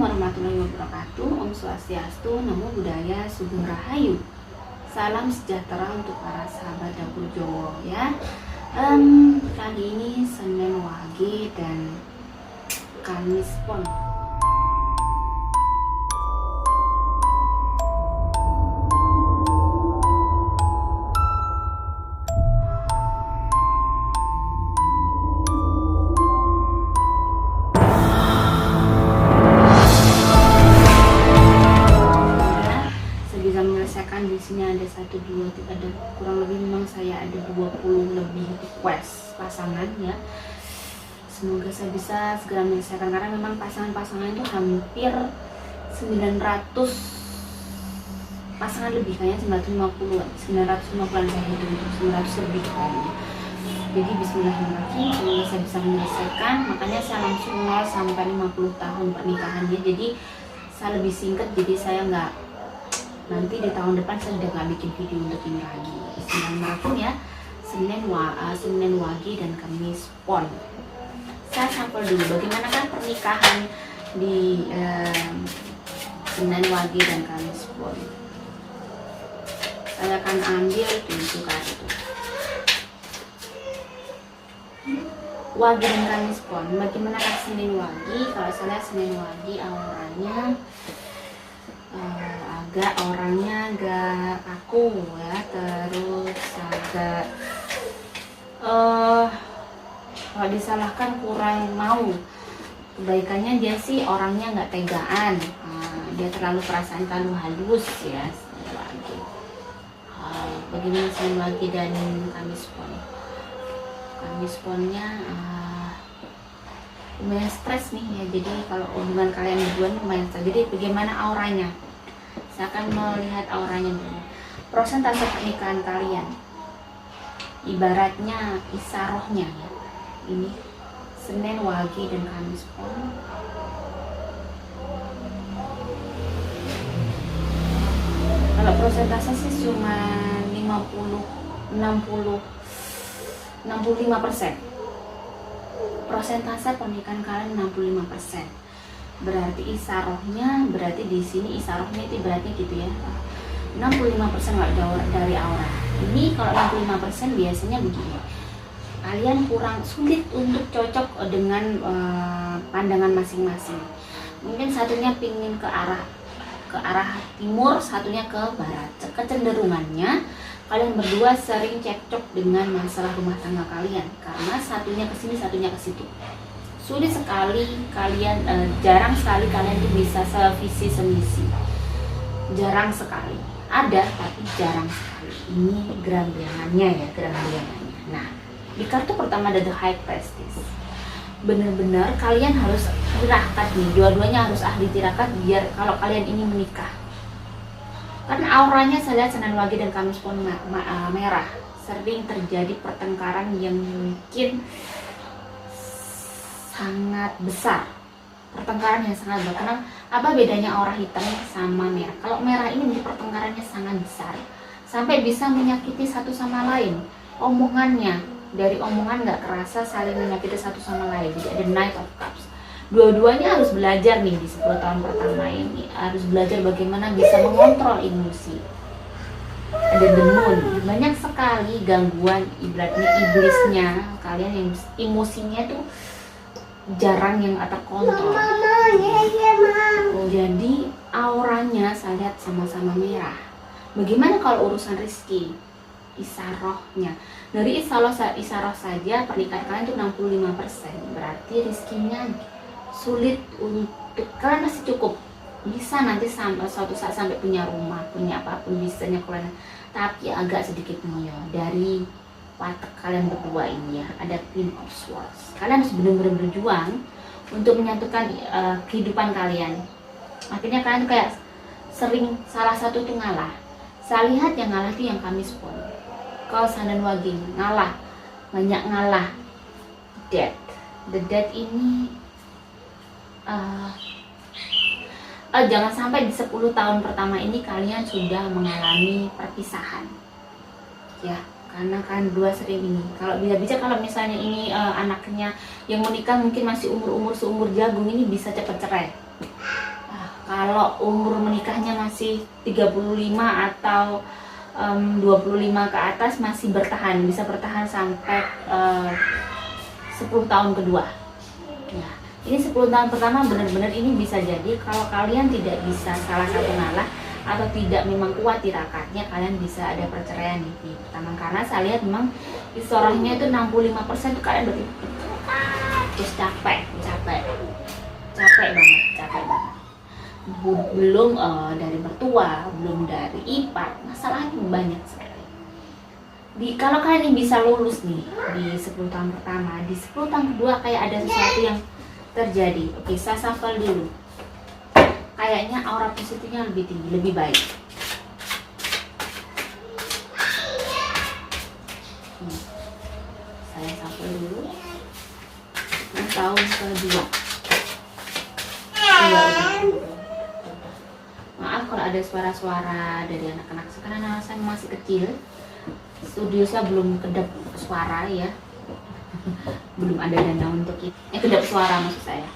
warahmatullahi wabarakatuh. Om Swastiastu, Namo Buddhaya, Sugeng Rahayu. Salam sejahtera untuk para sahabat dapur Jowo ya. Kali ini Senin Wage dan Kamis Pon. Di sini ada 1, 2, 3, ada kurang lebih, memang saya ada 20 lebih request pasangan ya. Semoga saya bisa segera menyelesaikan karena memang pasangan-pasangan itu hampir 900 pasangan lebih, kayaknya 950-an saya hitung, 900 lebih kayaknya. Jadi bismillahirrahmanirrahim, semoga saya bisa menyelesaikan. Makanya saya langsung 0 sampai 50 tahun pernikahannya, jadi saya lebih singkat, jadi saya nggak, nanti di tahun depan saya udah nggak bikin video untuk ini lagi. Bismillahirrahmanirrahim ya. Senin Wage dan Kamis Pon. Saya sampel dulu bagaimana kan pernikahan di Senin Wage dan Kamis Pon. Saya akan ambil 7 kartu. Wage dan Kamis Pon. Bagaimana kan Senin Wage? Kalau saya lihat Senin Wage auranya orangnya agak kaku ya, terus agak kalau disalahkan kurang mau. Kebaikannya dia sih orangnya nggak tegaan, dia terlalu perasaan, terlalu halus ya. Lagi bagaimana Senin Wage dan Kamis Pon? Kamis Ponnya lumayan stres nih ya, jadi kalau hubungan kalian berdua lumayan stres. Jadi bagaimana auranya? Saya akan melihat auranya dulu. Prosentase pernikahan kalian, ibaratnya isarohnya ya. Ini Senin Wage dan Kamis Pon. Kalau persentase sih cuma 65%. Persentase pernikahan kalian 65%. Berarti isarohnya, berarti di sini isarohnya itu berarti gitu ya, 65% dari aura. Ini kalau 65% biasanya begini, kalian kurang sulit untuk cocok dengan pandangan masing-masing. Mungkin satunya pingin ke arah timur, satunya ke barat. Kecenderungannya kalian berdua sering cekcok dengan masalah rumah tangga kalian karena satunya ke sini, satunya ke situ. Sulit sekali kalian, jarang sekali kalian itu bisa sevisi semisi. Jarang sekali. Ada tapi jarang sekali. Ini gerambiangannya ya, gerambiangannya. Nah, di kartu pertama ada The High Priestess. Benar-benar kalian harus tirakat nih, dua-duanya harus ahli tirakat biar kalau kalian ini menikah. Karena auranya saya lihat Senin Wage dan Kamis Pon merah. Sering terjadi pertengkaran yang mungkin sangat besar, pertengkaran yang sangat besar. Karena apa bedanya aura hitam sama merah? Kalau merah ini pertengkarannya sangat besar sampai bisa menyakiti satu sama lain. Omongannya, dari omongan nggak kerasa saling menyakiti satu sama lain. Jadi ada Knight of Cups. Dua-duanya harus belajar nih di 10 tahun pertama ini, harus belajar bagaimana bisa mengontrol emosi. Ada The Moon, banyak sekali gangguan, ibaratnya iblisnya kalian yang emosinya tuh jarang yang terkontrol. Jadi auranya saya lihat sama-sama merah. Bagaimana kalau urusan rezeki? Isarohnya, dari isaroh saja pernikahan kalian itu 65%. Berarti rezekinya sulit untuk kalian, masih cukup bisa nanti sampai suatu saat sampai punya rumah, punya apapun bisanya kalian, tapi agak sedikit ngoyo dari watak kalian berdua ini ya. Ada Queen of Swords. Kalian harus benar-benar berjuang untuk menyatukan kehidupan kalian. Akhirnya kalian kayak sering salah satu itu ngalah. Saya lihat yang ngalah itu yang Kamis Pon. Kalau Senin Wage ngalah, banyak ngalah. The Death ini jangan sampai di 10 tahun pertama ini kalian sudah mengalami perpisahan ya, karena kan dua sering ini. Kalau bisa kalau misalnya ini anaknya yang menikah mungkin masih umur seumur jagung, ini bisa cepat cerai. Kalau umur menikahnya masih 35 atau 25 ke atas masih bertahan, bisa bertahan sampai 10 tahun kedua. Ya, ini 10 tahun pertama benar-benar ini bisa jadi kalau kalian tidak bisa salah satu ngalah atau tidak memang kuat tirakatnya, kalian bisa ada perceraian di pertama. Karena saya lihat memang istorahnya itu 65% tuh kalian berarti terus capek banget. Belum dari mertua, belum dari ipar, masalahnya banyak sekali. Kalau kalian ini bisa lulus nih di 10 tahun pertama, di 10 tahun kedua kayak ada sesuatu yang terjadi. Oke, saya shuffle dulu. Kayaknya aura positifnya lebih tinggi, lebih baik. Saya shuffle dulu. Tahun kedua. Maaf kalau ada suara-suara dari anak-anak, karena saya masih kecil, studio saya belum kedap suara ya, belum ada dana untuk itu, kedap suara maksud saya.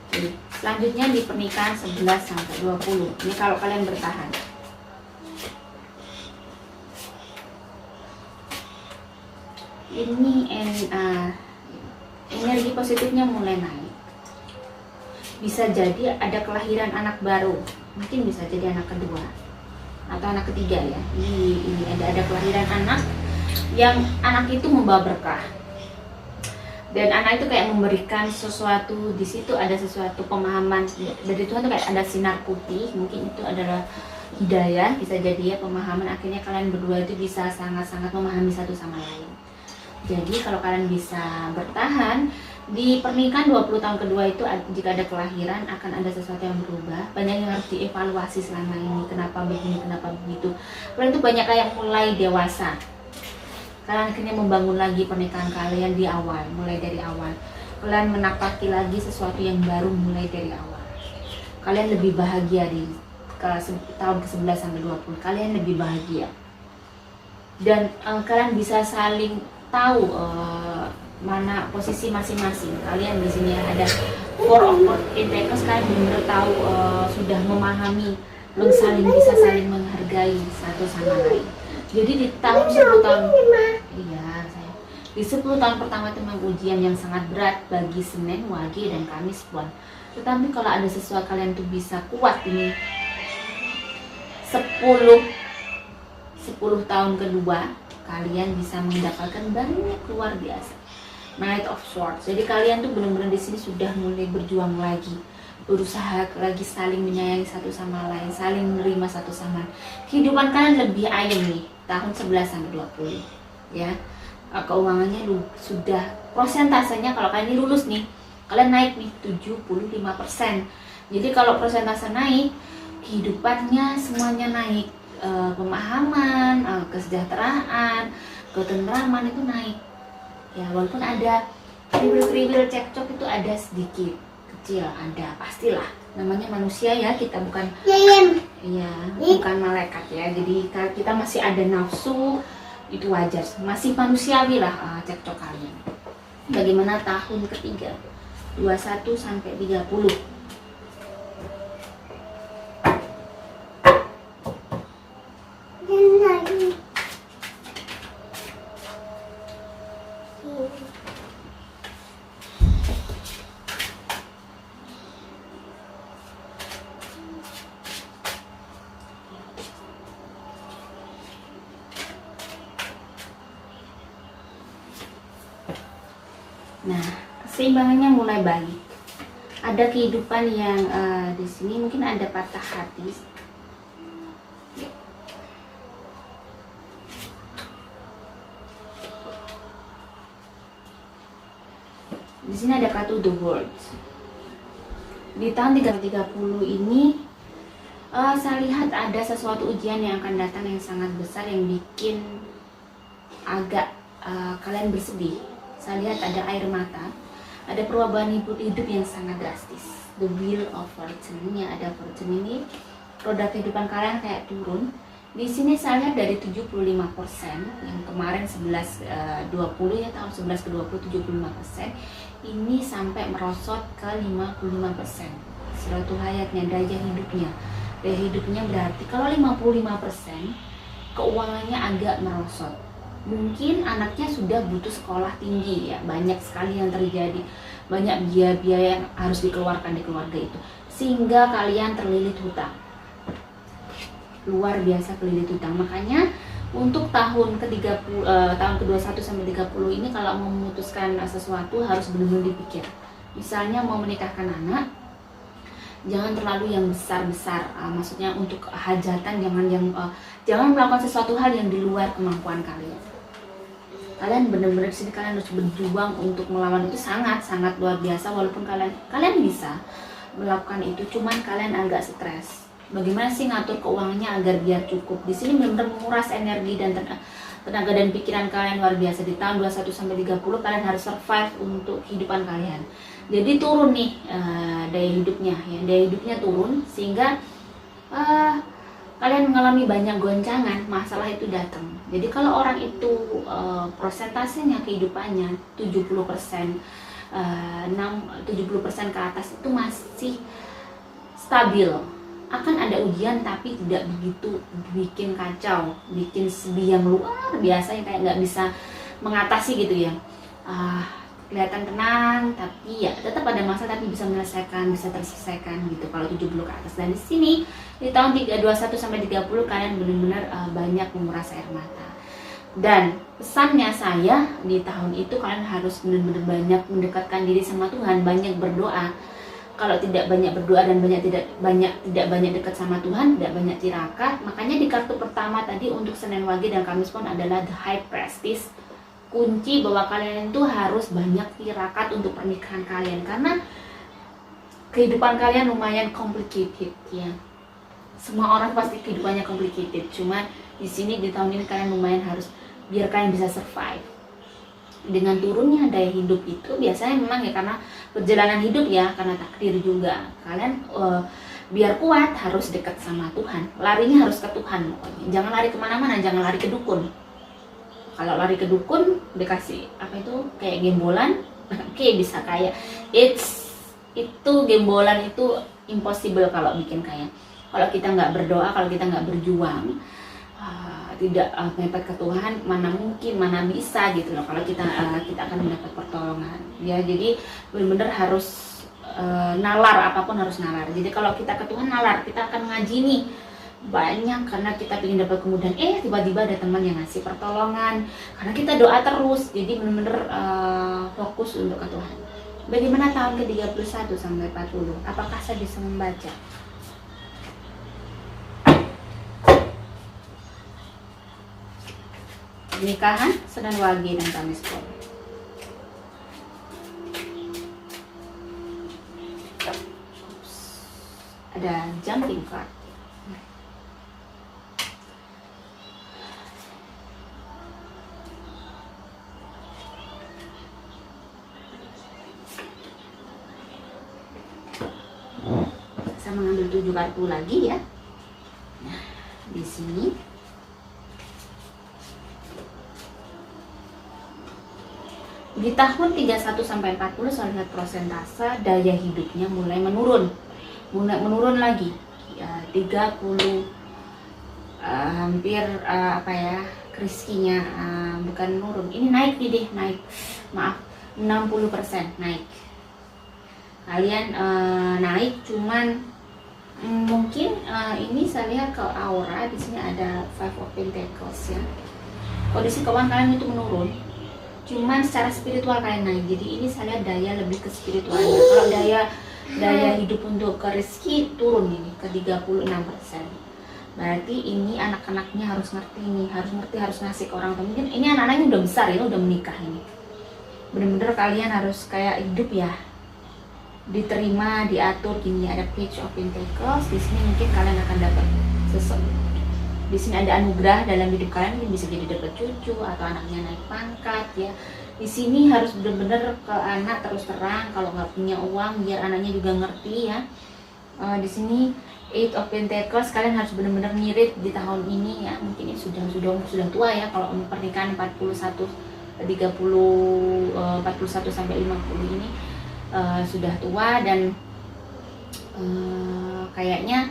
Jadi, selanjutnya di pernikahan 11 sampai 20, ini kalau kalian bertahan. Ini energi positifnya mulai naik. Bisa jadi ada kelahiran anak baru, mungkin bisa jadi anak kedua atau anak ketiga ya. Ini ada kelahiran anak yang anak itu membawa berkah, dan anak itu kayak memberikan sesuatu. Di situ ada sesuatu pemahaman dari Tuhan tuh, kayak ada sinar putih, mungkin itu adalah hidayah, bisa jadi ya pemahaman. Akhirnya kalian berdua itu bisa sangat-sangat memahami satu sama lain. Jadi kalau kalian bisa bertahan di pernikahan 20 tahun kedua itu, jika ada kelahiran akan ada sesuatu yang berubah. Banyak yang harus dievaluasi selama ini, kenapa begini, kenapa begitu. Kalian itu banyak kayak mulai dewasa. Kalian akhirnya membangun lagi pernikahan kalian di awal, mulai dari awal. Kalian menapaki lagi sesuatu yang baru mulai dari awal. Kalian lebih bahagia di tahun ke-11 sampai 20. Kalian lebih bahagia. Dan kalian bisa saling tahu mana posisi masing-masing. Kalian di sini ada Four of Pentacles, kalian benar-benar tahu, sudah memahami, bisa saling menghargai satu sama lain. Jadi di tahun 10 tahun, di 10 tahun pertama itu memang ujian yang sangat berat bagi Senin, Wage, dan Kamis pun. Tetapi kalau ada sesuatu kalian tuh bisa kuat ini 10 tahun kedua, kalian bisa mendapatkan banyak luar biasa. Knight of Swords. Jadi kalian tuh benar-benar di sini sudah mulai berjuang lagi, berusaha lagi saling menyayangi satu sama lain, saling menerima satu sama lain. Kehidupan kalian lebih ayem nih tahun 11 sampai 20 ya. Keuangannya sudah prosentasenya, kalau kalian ini lulus nih, kalian naik nih 75%. Jadi kalau persentase naik, kehidupannya semuanya naik. Pemahaman, kesejahteraan, ketentraman itu naik. Ya, walaupun ada kriwil-kriwil cekcok itu ada sedikit, kecil ada, pastilah. Namanya manusia ya, kita bukan bukan malaikat ya. Jadi kita masih ada nafsu, itu wajar. Masih manusiawi lah cekcok kalian. Bagaimana tahun ketiga 21 sampai 30? Nah, keseimbangannya mulai baik. Ada kehidupan yang di sini mungkin ada patah hati. Di sini ada kartu The World. Di tahun 30 ini saya lihat ada sesuatu ujian yang akan datang yang sangat besar, yang bikin agak kalian bersedih. Saya lihat ada air mata, ada perubahan hidup yang sangat drastis. The Wheel of Fortune, yang ada Fortune ini, roda kehidupan kalian kayak turun. Di sini saya lihat dari 75% yang kemarin 11-20 ya, tahun 11 ke 20 75%, ini sampai merosot ke 55%. Kasratul hayatnya, daya hidupnya. Daya hidupnya berarti kalau 55% keuangannya agak merosot. Mungkin anaknya sudah butuh sekolah tinggi ya, banyak sekali yang terjadi, banyak biaya-biaya yang harus dikeluarkan di keluarga itu, sehingga kalian terlilit hutang, luar biasa terlilit hutang. Makanya untuk tahun ke-30, tahun ke-21 sampai 30 ini kalau mau memutuskan sesuatu harus benar-benar dipikir. Misalnya mau menikahkan anak, jangan terlalu yang besar-besar, maksudnya untuk hajatan, jangan melakukan sesuatu hal yang di luar kemampuan kalian. Kalian benar-benar di sini kalian harus berjuang untuk melawan itu, sangat luar biasa. Walaupun kalian bisa melakukan itu, cuman kalian agak stres. Bagaimana sih ngatur keuangannya agar biar cukup? Di sini benar-benar menguras energi dan tenaga dan pikiran kalian luar biasa. Di tahun 21 sampai 30 kalian harus survive untuk kehidupan kalian. Jadi turun nih daya hidupnya ya. Daya hidupnya turun sehingga kalian mengalami banyak goncangan, masalah itu datang. Jadi kalau orang itu persentasenya kehidupannya 70%, 70% ke atas itu masih stabil. Akan ada ujian tapi tidak begitu bikin kacau, bikin sedih yang luar biasa yang kayak nggak bisa mengatasi gitu ya. Kelihatan tenang tapi ya tetap ada masalah tapi bisa terselesaikan gitu kalau 70 ke atas. Dan di sini di tahun 21 sampai 30 kalian benar-benar banyak menguras air mata. Dan pesannya saya di tahun itu kalian harus benar-benar banyak mendekatkan diri sama Tuhan, banyak berdoa. Kalau tidak banyak berdoa dan tidak banyak dekat sama Tuhan, tidak banyak tirakat. Makanya di kartu pertama tadi untuk Senin Wage dan Kamis Pon adalah The High Priestess. Kunci bahwa kalian itu harus banyak tirakat untuk pernikahan kalian, karena kehidupan kalian lumayan complicated ya. Semua orang pasti kehidupannya complicated, cuman di sini di tahun ini kalian lumayan harus biar kalian bisa survive. Dengan turunnya daya hidup itu biasanya memang ya karena perjalanan hidup ya, karena takdir juga. Kalian biar kuat harus dekat sama Tuhan, larinya harus ke Tuhan pokoknya. Jangan lari kemana-mana, jangan lari ke dukun. Kalau lari ke dukun dikasih apa itu kayak gembolan, oke bisa kaya. Itu gembolan itu impossible kalau bikin kaya. Kalau kita nggak berdoa, kalau kita nggak berjuang, tidak mepet ke Tuhan, mana mungkin, mana bisa gitu loh. Kalau kita akan mendapat pertolongan. Ya jadi benar-benar harus nalar, apapun harus nalar. Jadi kalau kita ke Tuhan nalar, kita akan ngaji nih banyak karena kita ingin dapat kemudahan, tiba-tiba ada teman yang ngasih pertolongan karena kita doa terus. Jadi benar-benar fokus untuk ke Tuhan. Bagaimana tahun ke-31 sampai 40? Apakah saya bisa membaca? Pernikahan, Senin Wage dan Kamis Pon. Ada jumping card. Saya mengambil 7 kartu lagi ya. Nah, di sini di tahun 31 sampai 40 saya lihat persentase daya hidupnya mulai menurun. Menurun lagi. Ya, 30 hampir rezekinya bukan menurun. Ini naik nih deh, naik. Maaf, 60% naik. Kalian naik cuman mungkin ini saya lihat ke aura di sini ada Five of Pentacles ya. Kondisi keuangan kalian itu menurun, cuman secara spiritual kalian naik. Jadi ini saya lihat daya lebih ke spiritualnya. Kalau daya hidup untuk ke rezeki turun ini ke 36%. Berarti ini anak-anaknya harus ngerti nih, harus ngasih ke orang tua. Mungkin ini anak-anaknya udah besar ya, udah menikah ini. Bener-bener kalian harus kayak hidup ya, diterima, diatur gini. Ada Page of Pentacles. Di sini mungkin kalian akan dapat sesuatu. Di sini ada anugerah dalam hidup kalian, mungkin bisa jadi dapat cucu atau anaknya naik pangkat ya. Di sini harus benar-benar ke anak terus terang. Kalau nggak punya uang, biar anaknya juga ngerti ya. Di sini Eight of Pentacles, kalian harus benar-benar ngirit di tahun ini ya. Mungkin ini sudah tua ya. Kalau pernikahan 41 sampai 50 ini sudah tua dan kayaknya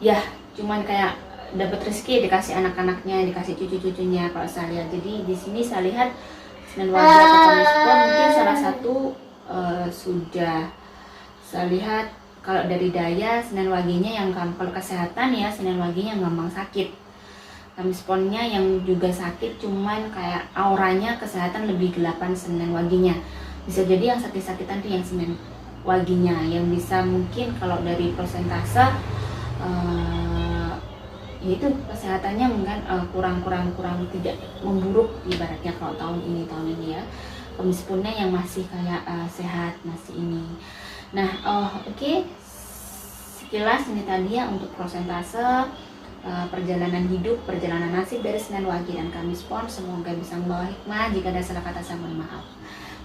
ya cuman kayak dapat rezeki dikasih anak-anaknya, dikasih cucu-cucunya kalau saya lihat. Jadi di sini saya lihat Senin Wage atau Kamis Pon mungkin salah satu sudah saya lihat. Kalau dari daya Senin Wage-nya yang kalau kesehatan ya Senin Wage-nya yang gampang sakit. Kamis Ponnya yang juga sakit, cuman kayak auranya kesehatan lebih gelapan Senin Wage-nya. Bisa jadi yang sakit-sakitan tuh yang Senin Wage-nya, yang bisa mungkin kalau dari persentase yaitu kesehatannya mungkin kurang tidak memburuk ibaratnya kalau tahun ini ya. Kamis Ponnya yang masih kayak sehat masih ini. Nah, oke. Sekilas ini tadi ya untuk prosentase perjalanan hidup, perjalanan nasib dari Senin Wage dan Kamis Pon. Semoga bisa membawa hikmah. Jika ada salah kata saya mohon maaf.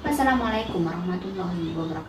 Wassalamualaikum warahmatullahi wabarakatuh.